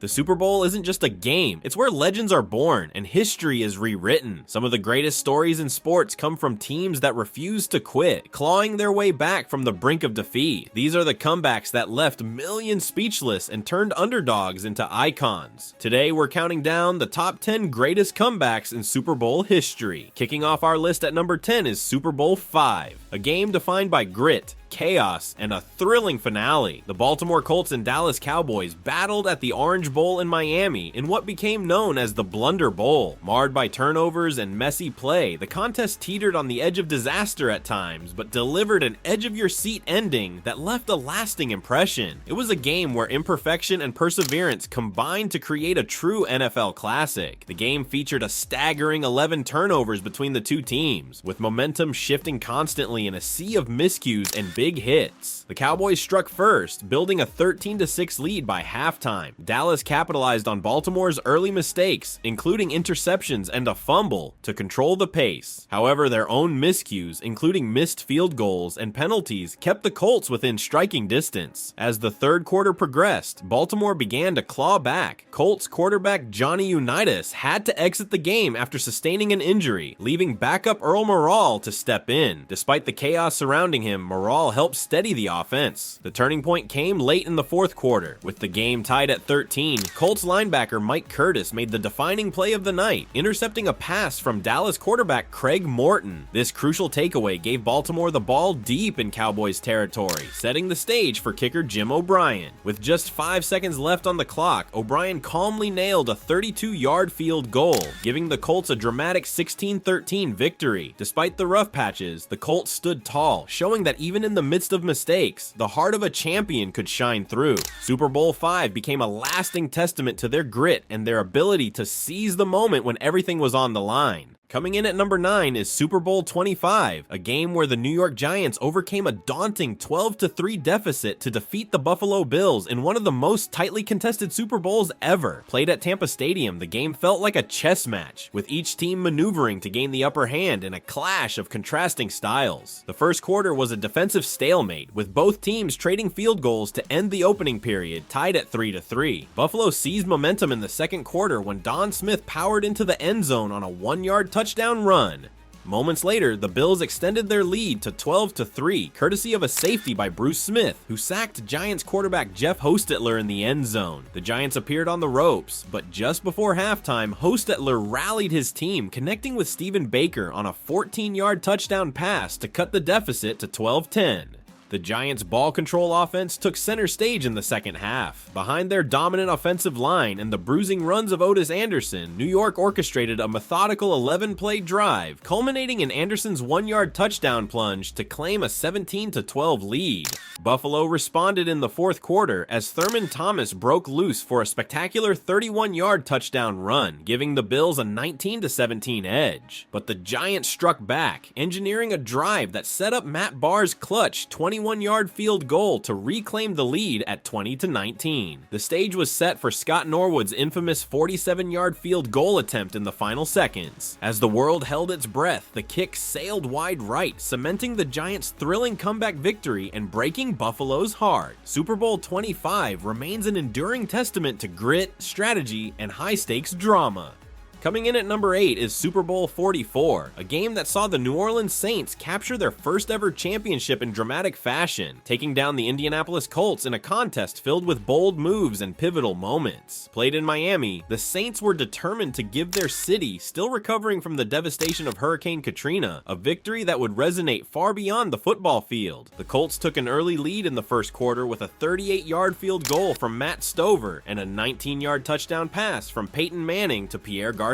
The Super Bowl isn't just a game, it's where legends are born and history is rewritten. Some of the greatest stories in sports come from teams that refuse to quit, clawing their way back from the brink of defeat. These are the comebacks that left millions speechless and turned underdogs into icons. Today we're counting down the top 10 greatest comebacks in Super Bowl history. Kicking off our list at number 10 is Super Bowl V, a game defined by grit, chaos, and a thrilling finale. The Baltimore Colts and Dallas Cowboys battled at the Orange Bowl in Miami in what became known as the Blunder Bowl. Marred by turnovers and messy play, the contest teetered on the edge of disaster at times, but delivered an edge-of-your-seat ending that left a lasting impression. It was a game where imperfection and perseverance combined to create a true NFL classic. The game featured a staggering 11 turnovers between the two teams, with momentum shifting constantly in a sea of miscues and big hits. The Cowboys struck first, building a 13-6 lead by halftime. Dallas capitalized on Baltimore's early mistakes, including interceptions and a fumble, to control the pace. However, their own miscues, including missed field goals and penalties, kept the Colts within striking distance. As the third quarter progressed, Baltimore began to claw back. Colts quarterback Johnny Unitas had to exit the game after sustaining an injury, leaving backup Earl Morrall to step in. Despite the chaos surrounding him, Morrall helped steady the offense. The turning point came late in the fourth quarter. With the game tied at 13, Colts linebacker Mike Curtis made the defining play of the night, intercepting a pass from Dallas quarterback Craig Morton. This crucial takeaway gave Baltimore the ball deep in Cowboys territory, setting the stage for kicker Jim O'Brien. With just 5 seconds left on the clock, O'Brien calmly nailed a 32-yard field goal, giving the Colts a dramatic 16-13 victory. Despite the rough patches, the Colts stood tall, showing that even in the midst of mistakes, the heart of a champion could shine through. Super Bowl V became a lasting testament to their grit and their ability to seize the moment when everything was on the line. Coming in at number 9 is Super Bowl XXV, a game where the New York Giants overcame a daunting 12-3 deficit to defeat the Buffalo Bills in one of the most tightly contested Super Bowls ever. Played at Tampa Stadium, the game felt like a chess match, with each team maneuvering to gain the upper hand in a clash of contrasting styles. The first quarter was a defensive stalemate, with both teams trading field goals to end the opening period, tied at 3-3. Buffalo seized momentum in the second quarter when Don Smith powered into the end zone on a 1-yard touchdown run. Moments later, the Bills extended their lead to 12-3, courtesy of a safety by Bruce Smith, who sacked Giants quarterback Jeff Hostetler in the end zone. The Giants appeared on the ropes, but just before halftime, Hostetler rallied his team, connecting with Stephen Baker on a 14-yard touchdown pass to cut the deficit to 12-10. The Giants' ball control offense took center stage in the second half. Behind their dominant offensive line and the bruising runs of Otis Anderson, New York orchestrated a methodical 11-play drive, culminating in Anderson's 1-yard touchdown plunge to claim a 17-12 lead. Buffalo responded in the fourth quarter as Thurman Thomas broke loose for a spectacular 31-yard touchdown run, giving the Bills a 19-17 edge. But the Giants struck back, engineering a drive that set up Matt Barr's clutch 21-yard field goal to reclaim the lead at 20-19. The stage was set for Scott Norwood's infamous 47-yard field goal attempt in the final seconds. As the world held its breath, the kick sailed wide right, cementing the Giants' thrilling comeback victory and breaking Buffalo's heart. Super Bowl XXV remains an enduring testament to grit, strategy, and high-stakes drama. Coming in at number 8 is Super Bowl XLIV, a game that saw the New Orleans Saints capture their first ever championship in dramatic fashion, taking down the Indianapolis Colts in a contest filled with bold moves and pivotal moments. Played in Miami, the Saints were determined to give their city, still recovering from the devastation of Hurricane Katrina, a victory that would resonate far beyond the football field. The Colts took an early lead in the first quarter with a 38-yard field goal from Matt Stover and a 19-yard touchdown pass from Peyton Manning to Pierre Garçon.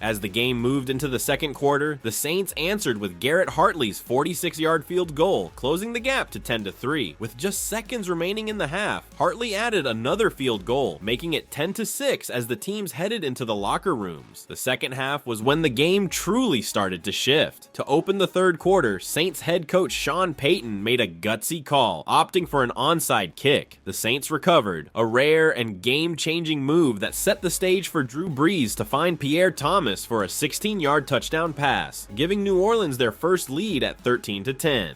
As the game moved into the second quarter, the Saints answered with Garrett Hartley's 46-yard field goal, closing the gap to 10-3. With just seconds remaining in the half, Hartley added another field goal, making it 10-6 as the teams headed into the locker rooms. The second half was when the game truly started to shift. To open the third quarter, Saints head coach Sean Payton made a gutsy call, opting for an onside kick. The Saints recovered, a rare and game-changing move that set the stage for Drew Brees to find Pierre Thomas for a 16-yard touchdown pass, giving New Orleans their first lead at 13-10.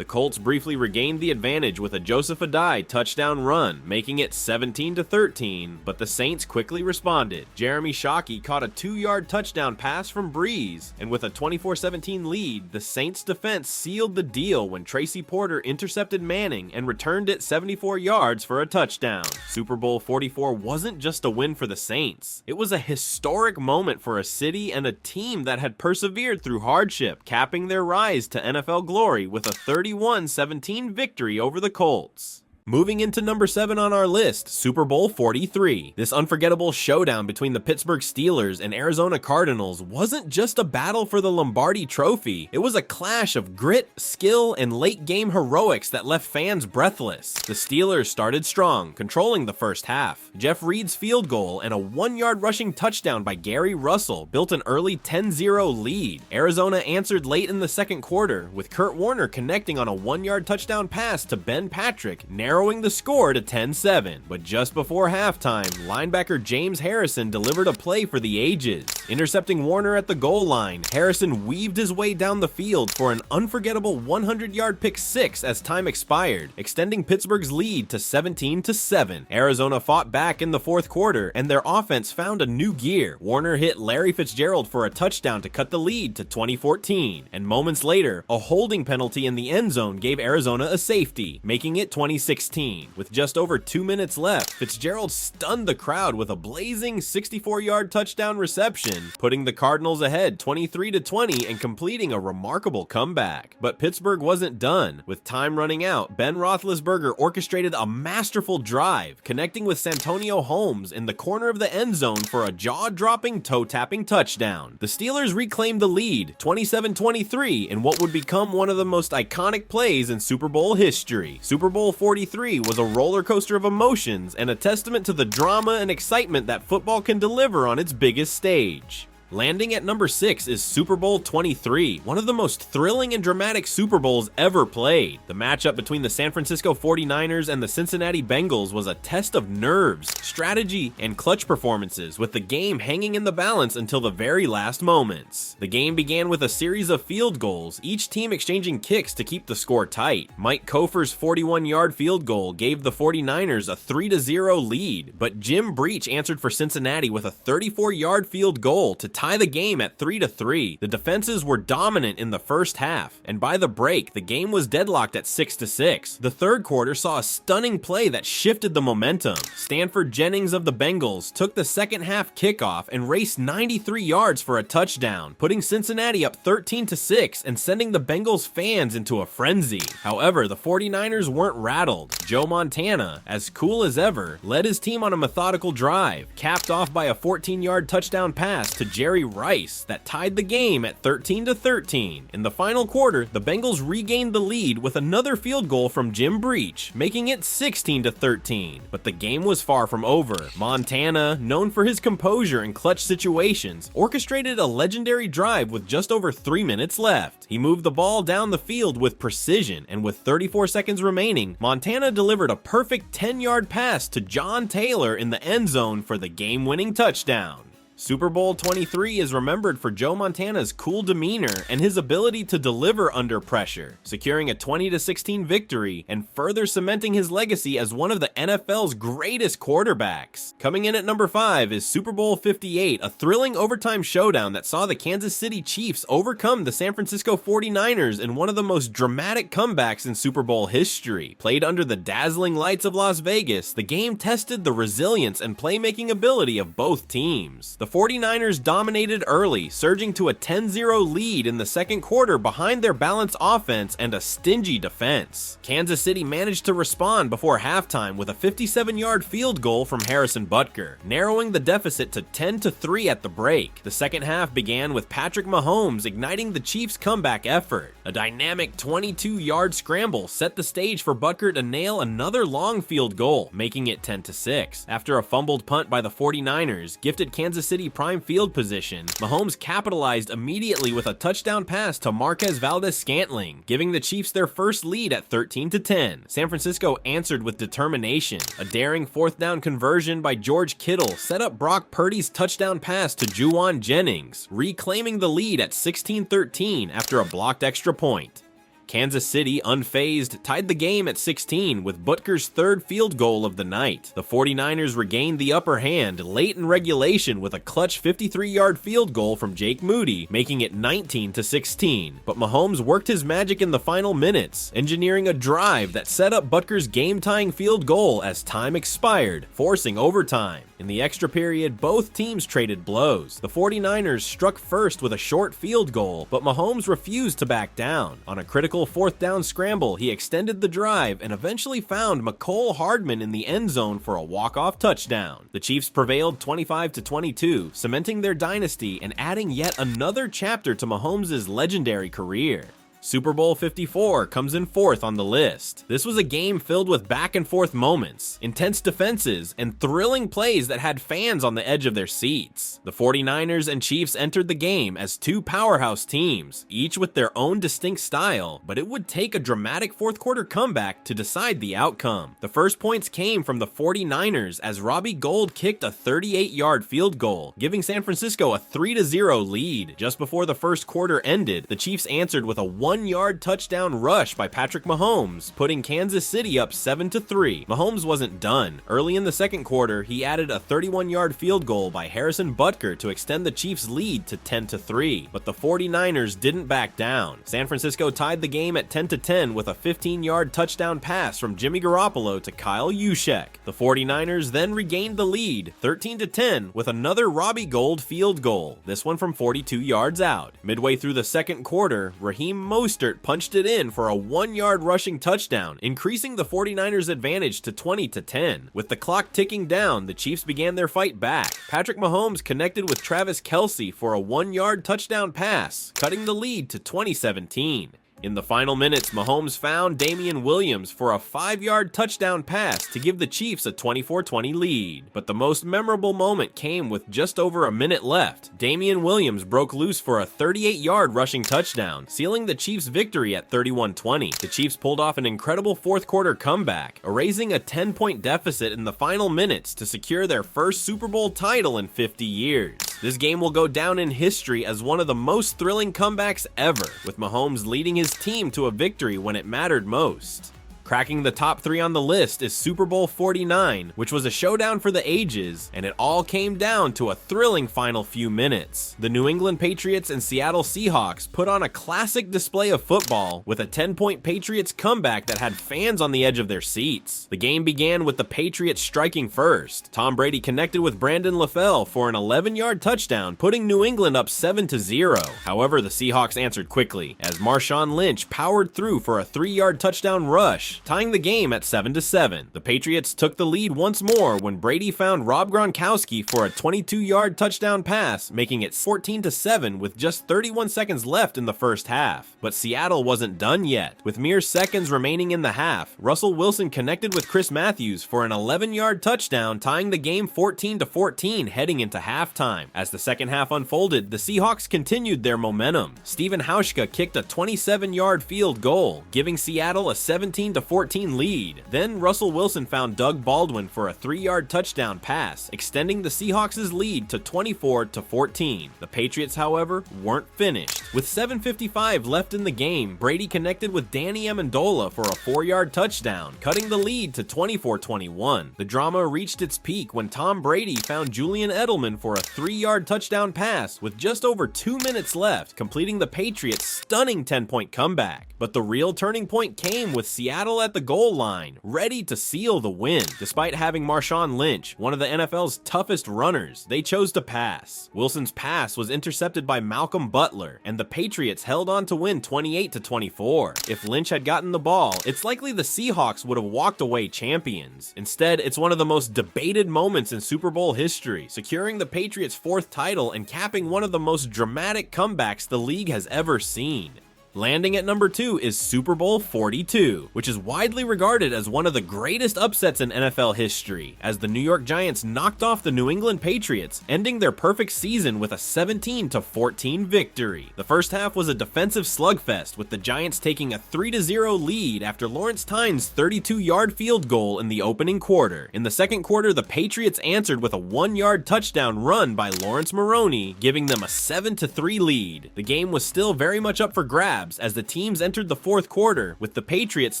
The Colts briefly regained the advantage with a Joseph Adai touchdown run, making it 17-13, but the Saints quickly responded. Jeremy Shockey caught a 2-yard touchdown pass from Breeze, and with a 24-17 lead, the Saints defense sealed the deal when Tracy Porter intercepted Manning and returned it 74 yards for a touchdown. Super Bowl 44 wasn't just a win for the Saints. It was a historic moment for a city and a team that had persevered through hardship, capping their rise to NFL glory with a 31-17 victory over the Colts. Moving into number 7 on our list, Super Bowl 43. This unforgettable showdown between the Pittsburgh Steelers and Arizona Cardinals wasn't just a battle for the Lombardi Trophy, it was a clash of grit, skill, and late-game heroics that left fans breathless. The Steelers started strong, controlling the first half. Jeff Reed's field goal and a 1-yard rushing touchdown by Gary Russell built an early 10-0 lead. Arizona answered late in the second quarter, with Kurt Warner connecting on a 1-yard touchdown pass to Ben Patrick, narrowing the score to 10-7, but just before halftime, linebacker James Harrison delivered a play for the ages. Intercepting Warner at the goal line, Harrison weaved his way down the field for an unforgettable 100-yard pick six as time expired, extending Pittsburgh's lead to 17-7. Arizona fought back in the fourth quarter, and their offense found a new gear. Warner hit Larry Fitzgerald for a touchdown to cut the lead to 20-14, and moments later, a holding penalty in the end zone gave Arizona a safety, making it 2016. With just over 2 minutes left, Fitzgerald stunned the crowd with a blazing 64-yard touchdown reception, putting the Cardinals ahead 23-20 and completing a remarkable comeback. But Pittsburgh wasn't done. With time running out, Ben Roethlisberger orchestrated a masterful drive, connecting with Santonio Holmes in the corner of the end zone for a jaw-dropping, toe-tapping touchdown. The Steelers reclaimed the lead, 27-23, in what would become one of the most iconic plays in Super Bowl history. Super Bowl 43 was a roller coaster of emotions and a testament to the drama and excitement that football can deliver on its biggest stage. Landing at number 6 is Super Bowl 23, one of the most thrilling and dramatic Super Bowls ever played. The matchup between the San Francisco 49ers and the Cincinnati Bengals was a test of nerves, strategy, and clutch performances, with the game hanging in the balance until the very last moments. The game began with a series of field goals, each team exchanging kicks to keep the score tight. Mike Kofer's 41-yard field goal gave the 49ers a 3-0 lead, but Jim Breach answered for Cincinnati with a 34-yard field goal to tie the game at 3-3. The defenses were dominant in the first half, and by the break, the game was deadlocked at 6-6. The third quarter saw a stunning play that shifted the momentum. Stanford Jennings of the Bengals took the second half kickoff and raced 93 yards for a touchdown, putting Cincinnati up 13-6 and sending the Bengals fans into a frenzy. However, the 49ers weren't rattled. Joe Montana, as cool as ever, led his team on a methodical drive, capped off by a 14-yard touchdown pass to Jerry Rice that tied the game at 13-13. In the final quarter, the Bengals regained the lead with another field goal from Jim Breach, making it 16-13. But the game was far from over. Montana, known for his composure in clutch situations, orchestrated a legendary drive with just over 3 minutes left. He moved the ball down the field with precision, and with 34 seconds remaining, Montana delivered a perfect 10-yard pass to John Taylor in the end zone for the game-winning touchdown. Super Bowl 23 is remembered for Joe Montana's cool demeanor and his ability to deliver under pressure, securing a 20-16 victory and further cementing his legacy as one of the NFL's greatest quarterbacks. Coming in at number 5 is Super Bowl 58, a thrilling overtime showdown that saw the Kansas City Chiefs overcome the San Francisco 49ers in one of the most dramatic comebacks in Super Bowl history. Played under the dazzling lights of Las Vegas, the game tested the resilience and playmaking ability of both teams. The 49ers dominated early, surging to a 10-0 lead in the second quarter behind their balanced offense and a stingy defense. Kansas City managed to respond before halftime with a 57-yard field goal from Harrison Butker, narrowing the deficit to 10-3 at the break. The second half began with Patrick Mahomes igniting the Chiefs' comeback effort. A dynamic 22-yard scramble set the stage for Butker to nail another long field goal, making it 10-6. After a fumbled punt by the 49ers gifted Kansas City prime field position, Mahomes capitalized immediately with a touchdown pass to Marquez Valdes-Scantling, giving the Chiefs their first lead at 13-10. San Francisco answered with determination. A daring fourth down conversion by George Kittle set up Brock Purdy's touchdown pass to Juwan Jennings, reclaiming the lead at 16-13 after a blocked extra point. Kansas City, unfazed, tied the game at 16 with Butker's third field goal of the night. The 49ers regained the upper hand late in regulation with a clutch 53-yard field goal from Jake Moody, making it 19-16. But Mahomes worked his magic in the final minutes, engineering a drive that set up Butker's game-tying field goal as time expired, forcing overtime. In the extra period, both teams traded blows. The 49ers struck first with a short field goal, but Mahomes refused to back down. On a critical fourth down scramble, he extended the drive and eventually found Mecole Hardman in the end zone for a walk-off touchdown. The Chiefs prevailed 25-22, cementing their dynasty and adding yet another chapter to Mahomes' legendary career. Super Bowl 54 comes in fourth on the list. This was a game filled with back-and-forth moments, intense defenses, and thrilling plays that had fans on the edge of their seats. The 49ers and Chiefs entered the game as two powerhouse teams, each with their own distinct style, but it would take a dramatic fourth-quarter comeback to decide the outcome. The first points came from the 49ers as Robbie Gould kicked a 38-yard field goal, giving San Francisco a 3-0 lead. Just before the first quarter ended, the Chiefs answered with a 1-yard touchdown rush by Patrick Mahomes, putting Kansas City up 7-3. Mahomes wasn't done. Early in the second quarter, he added a 31-yard field goal by Harrison Butker to extend the Chiefs' lead to 10-3, but the 49ers didn't back down. San Francisco tied the game at 10-10 with a 15-yard touchdown pass from Jimmy Garoppolo to Kyle Juszczyk. The 49ers then regained the lead, 13-10, with another Robbie Gould field goal, this one from 42 yards out. Midway through the second quarter, Raheem Mostert punched it in for a 1-yard rushing touchdown, increasing the 49ers' advantage to 20-10. With the clock ticking down, the Chiefs began their fight back. Patrick Mahomes connected with Travis Kelce for a 1-yard touchdown pass, cutting the lead to 20-17. In the final minutes, Mahomes found Damian Williams for a 5-yard touchdown pass to give the Chiefs a 24-20 lead. But the most memorable moment came with just over a minute left. Damian Williams broke loose for a 38-yard rushing touchdown, sealing the Chiefs' victory at 31-20. The Chiefs pulled off an incredible fourth-quarter comeback, erasing a 10-point deficit in the final minutes to secure their first Super Bowl title in 50 years. This game will go down in history as one of the most thrilling comebacks ever, with Mahomes leading his team to a victory when it mattered most. Cracking the top 3 on the list is Super Bowl 49, which was a showdown for the ages, and it all came down to a thrilling final few minutes. The New England Patriots and Seattle Seahawks put on a classic display of football with a 10-point Patriots comeback that had fans on the edge of their seats. The game began with the Patriots striking first. Tom Brady connected with Brandon LaFell for an 11-yard touchdown, putting New England up 7-0. However, the Seahawks answered quickly, as Marshawn Lynch powered through for a 3-yard touchdown rush, tying the game at 7-7. The Patriots took the lead once more when Brady found Rob Gronkowski for a 22-yard touchdown pass, making it 14-7 with just 31 seconds left in the first half. But Seattle wasn't done yet. With mere seconds remaining in the half, Russell Wilson connected with Chris Matthews for an 11-yard touchdown, tying the game 14-14 heading into halftime. As the second half unfolded, the Seahawks continued their momentum. Steven Hauschka kicked a 27-yard field goal, giving Seattle a 17-14 lead. Then Russell Wilson found Doug Baldwin for a 3-yard touchdown pass, extending the Seahawks' lead to 24-14. The Patriots, however, weren't finished. With 7:55 left in the game, Brady connected with Danny Amendola for a 4-yard touchdown, cutting the lead to 24-21. The drama reached its peak when Tom Brady found Julian Edelman for a 3-yard touchdown pass with just over 2 minutes left, completing the Patriots' stunning 10-point comeback. But the real turning point came with Seattle at the goal line, ready to seal the win. Despite having Marshawn Lynch, one of the NFL's toughest runners, they chose to pass. Wilson's pass was intercepted by Malcolm Butler, and the Patriots held on to win 28-24. If Lynch had gotten the ball, it's likely the Seahawks would have walked away champions. Instead, it's one of the most debated moments in Super Bowl history, securing the Patriots' 4th title and capping one of the most dramatic comebacks the league has ever seen. Landing at number 2 is Super Bowl 42, which is widely regarded as one of the greatest upsets in NFL history, as the New York Giants knocked off the New England Patriots, ending their perfect season with a 17-14 victory. The first half was a defensive slugfest, with the Giants taking a 3-0 lead after Lawrence Tynes' 32-yard field goal in the opening quarter. In the second quarter, the Patriots answered with a 1-yard touchdown run by Lawrence Maroney, giving them a 7-3 lead. The game was still very much up for grabs, grabs as the teams entered the fourth quarter, with the Patriots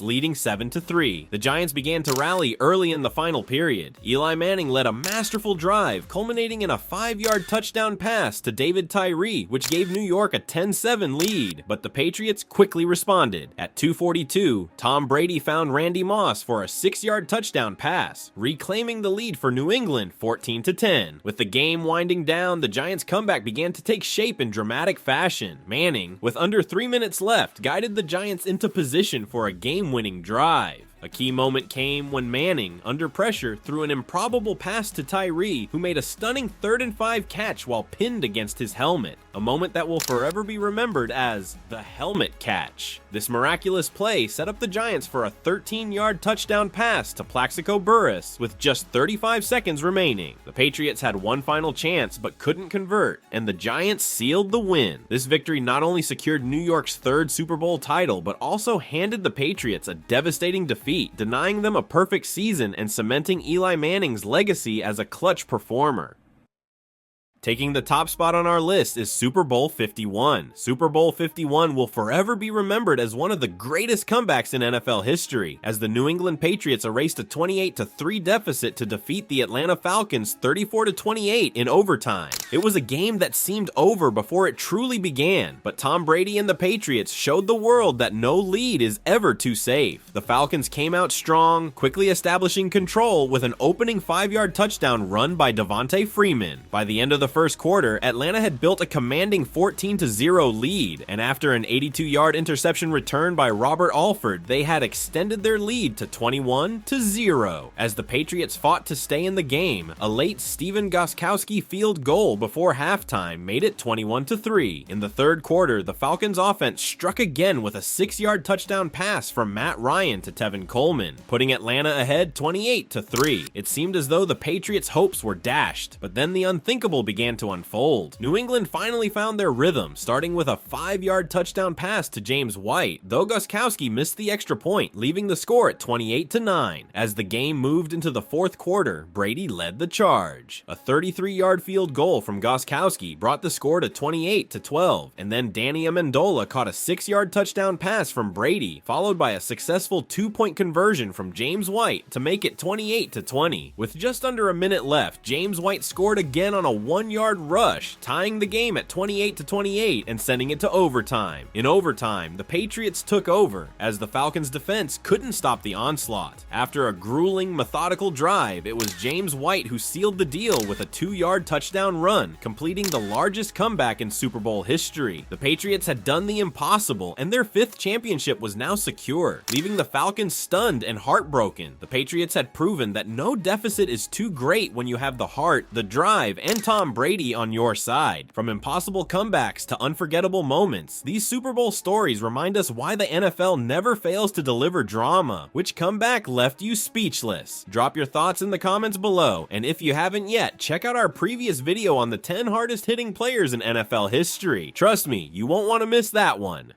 leading 7-3. The Giants began to rally early in the final period. Eli Manning led a masterful drive, culminating in a 5-yard touchdown pass to David Tyree, which gave New York a 10-7 lead, but the Patriots quickly responded. At 2:42, Tom Brady found Randy Moss for a 6-yard touchdown pass, reclaiming the lead for New England 14-10. With the game winding down, the Giants' comeback began to take shape in dramatic fashion. Manning, with under 3 minutes left, guided the Giants into position for a game-winning drive. A key moment came when Manning, under pressure, threw an improbable pass to Tyree, who made a stunning 3rd and 5 catch while pinned against his helmet, a moment that will forever be remembered as the helmet catch. This miraculous play set up the Giants for a 13-yard touchdown pass to Plaxico Burress with just 35 seconds remaining. The Patriots had one final chance but couldn't convert, and the Giants sealed the win. This victory not only secured New York's 3rd Super Bowl title, but also handed the Patriots a devastating defeat, denying them a perfect season and cementing Eli Manning's legacy as a clutch performer. Taking the top spot on our list is Super Bowl 51. Super Bowl 51 will forever be remembered as one of the greatest comebacks in NFL history, as the New England Patriots erased a 28-3 deficit to defeat the Atlanta Falcons 34-28 in overtime. It was a game that seemed over before it truly began, but Tom Brady and the Patriots showed the world that no lead is ever too safe. The Falcons came out strong, quickly establishing control with an opening 5-yard touchdown run by Devontae Freeman. By the end of the first quarter, Atlanta had built a commanding 14-0 lead, and after an 82-yard interception return by Robert Alford, they had extended their lead to 21-0. As the Patriots fought to stay in the game, a late Stephen Gostkowski field goal before halftime made it 21-3. In the third quarter, the Falcons offense struck again with a 6-yard touchdown pass from Matt Ryan to Tevin Coleman, putting Atlanta ahead 28-3. It seemed as though the Patriots' hopes were dashed, but then the unthinkable began to unfold. New England finally found their rhythm, starting with a 5-yard touchdown pass to James White, though Gostkowski missed the extra point, leaving the score at 28-9. As the game moved into the fourth quarter, Brady led the charge. A 33-yard field goal from Gostkowski brought the score to 28-12, and then Danny Amendola caught a 6-yard touchdown pass from Brady, followed by a successful 2-point conversion from James White to make it 28-20. With just under a minute left, James White scored again on a 1-yard rush, tying the game at 28-28 and sending it to overtime. In overtime, the Patriots took over, as the Falcons' defense couldn't stop the onslaught. After a grueling, methodical drive, it was James White who sealed the deal with a 2-yard touchdown run, completing the largest comeback in Super Bowl history. The Patriots had done the impossible, and their 5th championship was now secure, leaving the Falcons stunned and heartbroken. The Patriots had proven that no deficit is too great when you have the heart, the drive, and Tom Brady on your side. From impossible comebacks to unforgettable moments, these Super Bowl stories remind us why the NFL never fails to deliver drama. Which comeback left you speechless? Drop your thoughts in the comments below, and if you haven't yet, check out our previous video on the 10 hardest hitting players in NFL history. Trust me, you won't want to miss that one.